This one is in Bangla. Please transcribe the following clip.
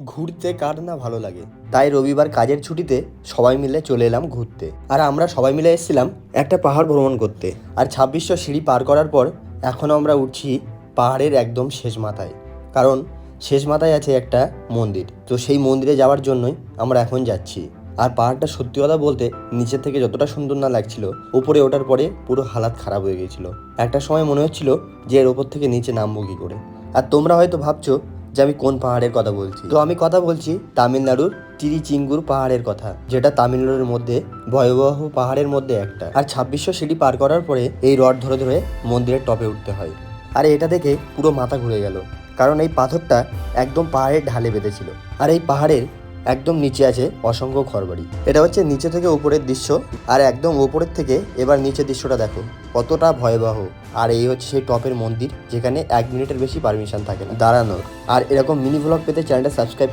ঘুরতে কার না ভালো লাগে। তাই রবিবার কাজের ছুটিতে সবাই মিলে চলে এলাম ঘুরতে। আর আমরা সবাই মিলে এসেছিলাম একটা পাহাড় ভ্রমণ করতে। আর 2600 সিঁড়ি পার করার পর এখন আমরা উঠছি পাহাড়ের একদম শেষ মাথায়। কারণ শেষ মাথায় আছে একটা মন্দির, তো সেই মন্দিরে যাওয়ার জন্যই আমরা এখন যাচ্ছি। আর পাহাড়টা সত্যি কথা বলতে নিচের থেকে যতটা সুন্দর না লাগছিল, উপরে ওঠার পরে পুরো হালাত খারাপ হয়ে গিয়েছিল। একটা সময় মনে হচ্ছিল যে এর ওপর থেকে নিচে নামবো কী করে। আর তোমরা হয়তো ভাবছো যে আমি কোন পাহাড়ের কথা বলছি। তো আমি কথা বলছি তামিলনাড়ুর তিরিচিঙ্গুর পাহাড়ের কথা, যেটা তামিলনাড়ুর মধ্যে ভয়াবহ পাহাড়ের মধ্যে একটা। আর 2600 সিঁড়ি পার করার পরে এই রড ধরে ধরে মন্দিরের টপে উঠতে হয়। আর এটা দেখে পুরো মাথা ঘুরে গেল, কারণ এই পাথরটা একদম পাহাড়ের ঢালে বেঁধেছিল। আর এই পাহাড়ের একদম নিচে আছে অসংখ্য ঘরবাড়ি। এটা হচ্ছে নিচে থেকে উপরের দৃশ্য, আর একদম উপরের থেকে এবার নিচের দৃশ্যটা দেখো কতটা ভয়াবহ। আর এই হচ্ছে সেই টপের মন্দির, যেখানে 1 মিনিটের বেশি পারমিশন থাকে না দাঁড়ানোর। আর এরকম মিনি ভ্লগ পেতে চ্যানেলটা সাবস্ক্রাইব